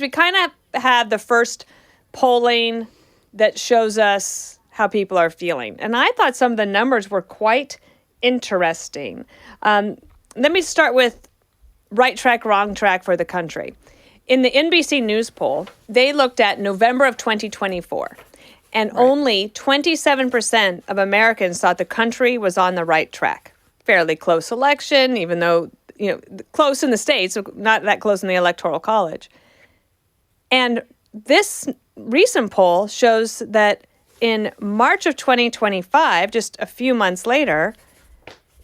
We kind of have the first polling that shows us how people are feeling. And I thought some of the numbers were quite interesting. Let me start with right track, wrong track for the country. In the NBC News poll, they looked at November of 2024, and only 27% of Americans thought the country was on the right track. Fairly close election, even though, close in the states, not that close in the Electoral College. And this recent poll shows that in March of 2025, just a few months later,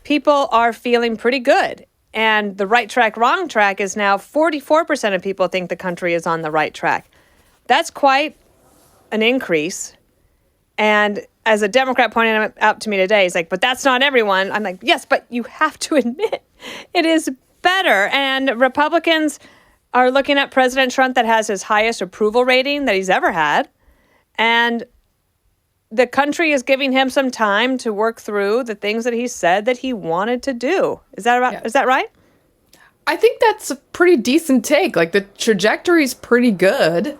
people are feeling pretty good. And the right track, wrong track is now 44% of people think the country is on the right track. That's quite an increase. And as a Democrat pointed out to me today, he's like, but that's not everyone. I'm like, yes, but you have to admit it is better. And Republicans are looking at President Trump that has his highest approval rating that he's ever had. And the country is giving him some time to work through the things that he said that he wanted to do. Is that right? Yeah. Is that right? I think that's a pretty decent take. Like, the trajectory's pretty good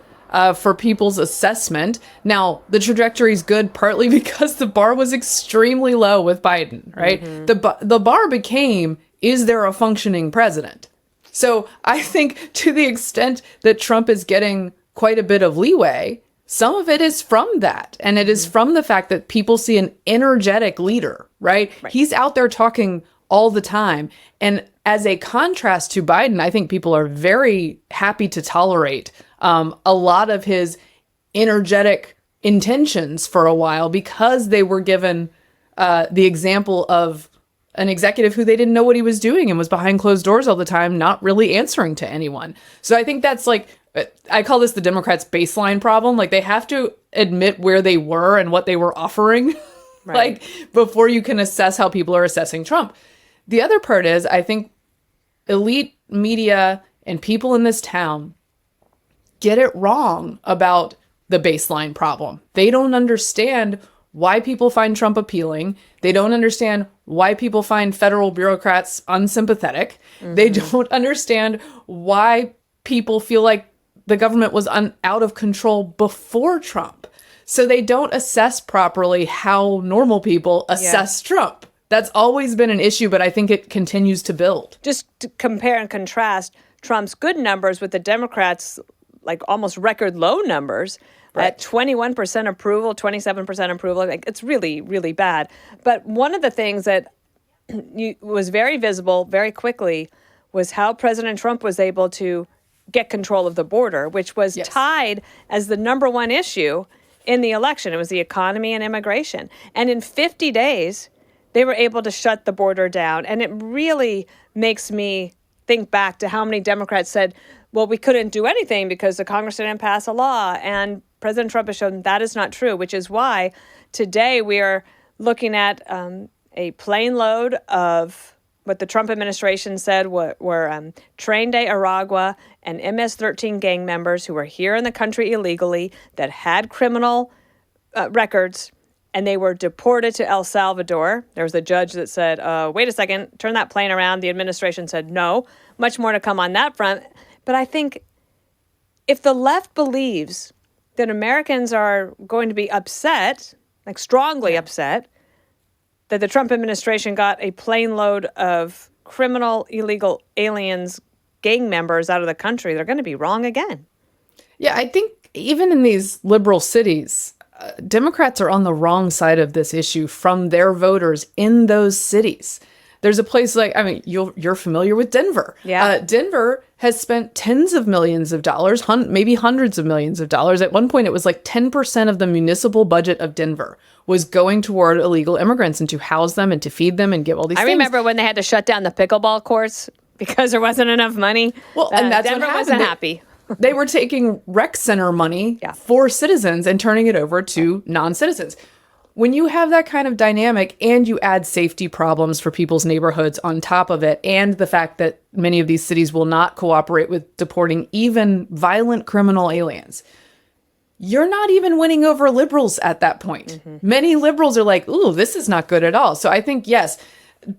for people's assessment. Now, the trajectory's good partly because the bar was extremely low with Biden, right? Mm-hmm. The bar became, is there a functioning president? So I think to the extent that Trump is getting quite a bit of leeway, some of it is from that. And it is from the fact that people see an energetic leader, right? He's out there talking all the time. And as a contrast to Biden, I think people are very happy to tolerate a lot of his energetic intentions for a while because they were given the example of an executive who they didn't know what he was doing and was behind closed doors all the time, not really answering to anyone. So I think that's like, I call this the Democrats' baseline problem. Like, they have to admit where they were and what they were offering, like, before you can assess how people are assessing Trump. The other part is, I think elite media and people in this town get it wrong about the baseline problem. They don't understand why people find Trump appealing. They don't understand why people find federal bureaucrats unsympathetic. Mm-hmm. They don't understand why people feel like the government was out of control before Trump. So they don't assess properly how normal people assess Trump. That's always been an issue, but I think it continues to build. Just to compare and contrast Trump's good numbers with the Democrats' like almost record low numbers at 21% approval, 27% approval. Like, it's really, really bad. But one of the things that was very visible very quickly was how President Trump was able to get control of the border, which was tied as the number one issue in the election. It was the economy and immigration. And in 50 days, they were able to shut the border down. And it really makes me think back to how many Democrats said, well, we couldn't do anything because the Congress didn't pass a law. And President Trump has shown that is not true, which is why today we are looking at a plane load of what the Trump administration said were Train de Aragua and MS-13 gang members who were here in the country illegally that had criminal records, and they were deported to El Salvador. There was a judge that said, wait a second, turn that plane around. The administration said no. Much more to come on that front. But I think if the left believes that Americans are going to be upset, like strongly upset, that the Trump administration got a plane load of criminal illegal aliens, gang members out of the country, they're going to be wrong again. Yeah, I think even in these liberal cities, Democrats are on the wrong side of this issue from their voters in those cities. There's a place like, I mean, you're familiar with Denver. Yeah. Denver has spent tens of millions of dollars, maybe hundreds of millions of dollars. At one point, it was like 10% of the municipal budget of Denver was going toward illegal immigrants and to house them and to feed them and get all these things. I remember when they had to shut down the pickleball courts because there wasn't enough money. Well, and that's Denver what happened. wasn't happy. They were taking rec center money for citizens and turning it over to non-citizens. When you have that kind of dynamic and you add safety problems for people's neighborhoods on top of it, and the fact that many of these cities will not cooperate with deporting even violent criminal aliens, you're not even winning over liberals at that point. Mm-hmm. Many liberals are like, ooh, this is not good at all. So I think, yes,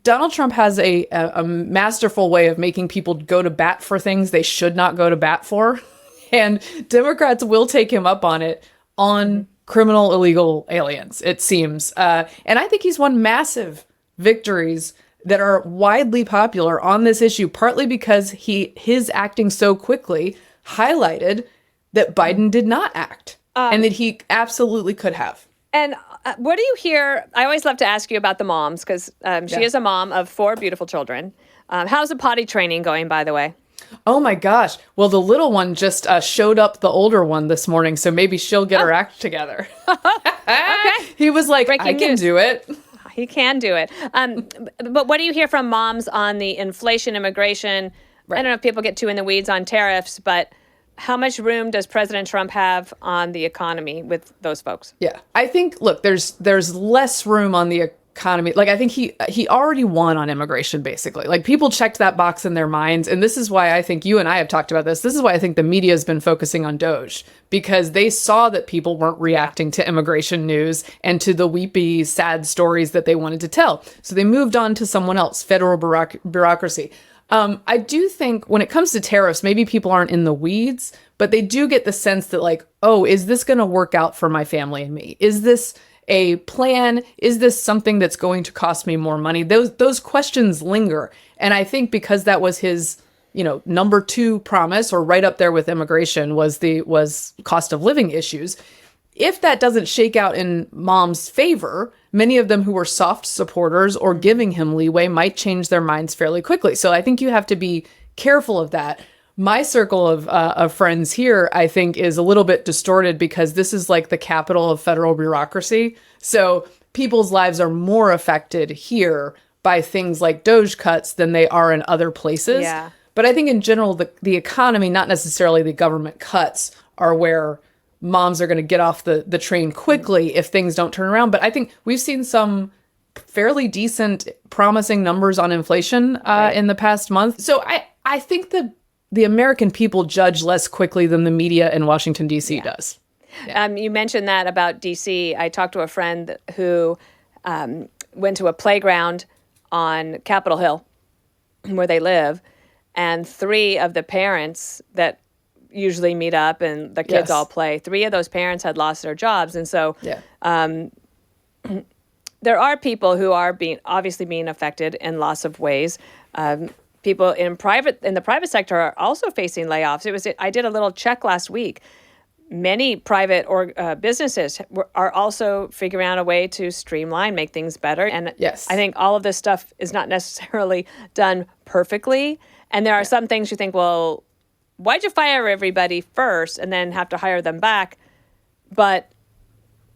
Donald Trump has a masterful way of making people go to bat for things they should not go to bat for. And Democrats will take him up on it on criminal illegal aliens, it seems. And I think he's won massive victories that are widely popular on this issue, partly because his acting so quickly highlighted that Biden did not act and that he absolutely could have. And what do you hear? I always love to ask you about the moms because she is a mom of 4 beautiful children. How's the potty training going, by the way? Oh my gosh. Well, the little one just showed up the older one this morning, so maybe she'll get her act together. Okay. He was like, Breaking I can news. do it. He can do it. But what do you hear from moms on the inflation, immigration? Right. I don't know if people get too in the weeds on tariffs, but how much room does President Trump have on the economy with those folks? Yeah. I think, look, there's less room on the economy. Like, I think he already won on immigration, basically. Like, people checked that box in their minds. And this is why I think you and I have talked about this. This is why I think the media has been focusing on DOJ, because they saw that people weren't reacting to immigration news and to the weepy, sad stories that they wanted to tell. So they moved on to someone else, federal bureaucracy. I do think when it comes to tariffs, maybe people aren't in the weeds, but they do get the sense that, like, oh, is this going to work out for my family and me? Is this a plan? Is this something that's going to cost me more money? Those questions linger. And I think because that was his, number 2 promise, or right up there with immigration, was cost of living issues. If that doesn't shake out in mom's favor, many of them who were soft supporters or giving him leeway might change their minds fairly quickly. So I think you have to be careful of that. My circle of friends here, I think, is a little bit distorted because this is like the capital of federal bureaucracy. So people's lives are more affected here by things like DOJ cuts than they are in other places. Yeah. But I think in general, the economy, not necessarily the government cuts, are where moms are going to get off the train quickly if things don't turn around. But I think we've seen some fairly decent, promising numbers on inflation in the past month. So I think the American people judge less quickly than the media in Washington, D.C. does. Yeah. You mentioned that about D.C. I talked to a friend who went to a playground on Capitol Hill where they live, and 3 of the parents that usually meet up and the kids all play, 3 of those parents had lost their jobs. And so there are people who are obviously being affected in lots of ways. People in the private sector are also facing layoffs. I did a little check last week. Many private businesses are also figuring out a way to streamline, make things better. And yes. I think all of this stuff is not necessarily done perfectly. And there are some things you think, well, why'd you fire everybody first and then have to hire them back? But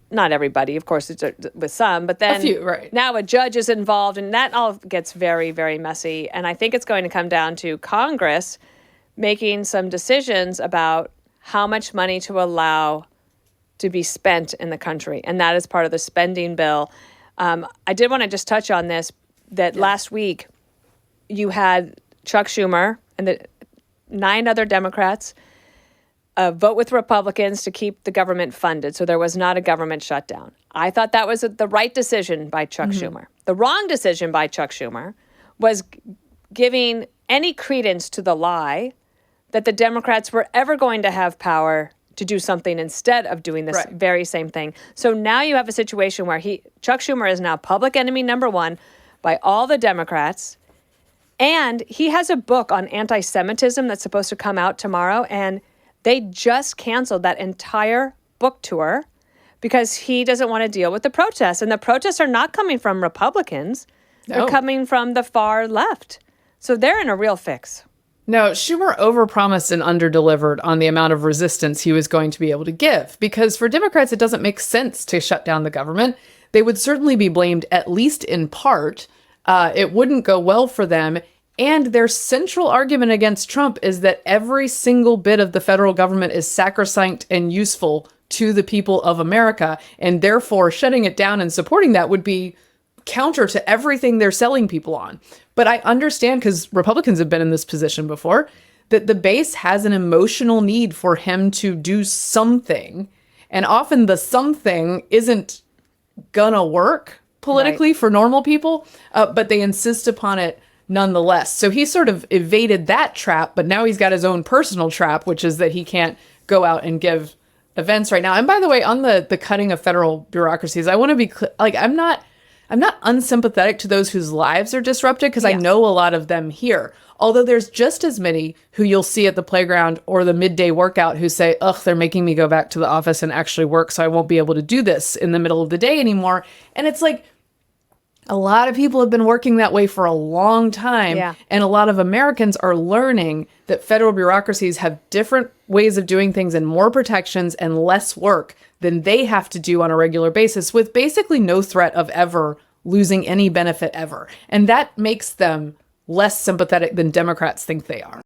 not everybody, of course, it's with some. But then a few, right. Now a judge is involved, and that all gets very, very messy. And I think it's going to come down to Congress making some decisions about how much money to allow to be spent in the country. And that is part of the spending bill. I did want to just touch on this, that last week you had Chuck Schumer and the 9 other Democrats vote with Republicans to keep the government funded. So there was not a government shutdown. I thought that was the right decision by Chuck Schumer. The wrong decision by Chuck Schumer was giving any credence to the lie that the Democrats were ever going to have power to do something instead of doing this very same thing. So now you have a situation where Chuck Schumer is now public enemy number 1 by all the Democrats. And he has a book on anti-Semitism that's supposed to come out tomorrow. And they just canceled that entire book tour because he doesn't want to deal with the protests. And the protests are not coming from Republicans. They're coming from the far left. So they're in a real fix. No, Schumer overpromised and underdelivered on the amount of resistance he was going to be able to give. Because for Democrats, it doesn't make sense to shut down the government. They would certainly be blamed, at least in part. It wouldn't go well for them. And their central argument against Trump is that every single bit of the federal government is sacrosanct and useful to the people of America. And therefore, shutting it down and supporting that would be counter to everything they're selling people on. But I understand, because Republicans have been in this position before, that the base has an emotional need for him to do something. And often the something isn't gonna work politically for normal people, but they insist upon it nonetheless. So he sort of evaded that trap, but now he's got his own personal trap, which is that he can't go out and give events right now. And by the way, on the cutting of federal bureaucracies, I want to be clear, like, I'm not unsympathetic to those whose lives are disrupted, because I know a lot of them here. Although there's just as many who you'll see at the playground or the midday workout who say, ugh, they're making me go back to the office and actually work, so I won't be able to do this in the middle of the day anymore. And it's like, a lot of people have been working that way for a long time. Yeah. And a lot of Americans are learning that federal bureaucracies have different ways of doing things and more protections and less work than they have to do on a regular basis, with basically no threat of ever losing any benefit ever. And that makes them less sympathetic than Democrats think they are.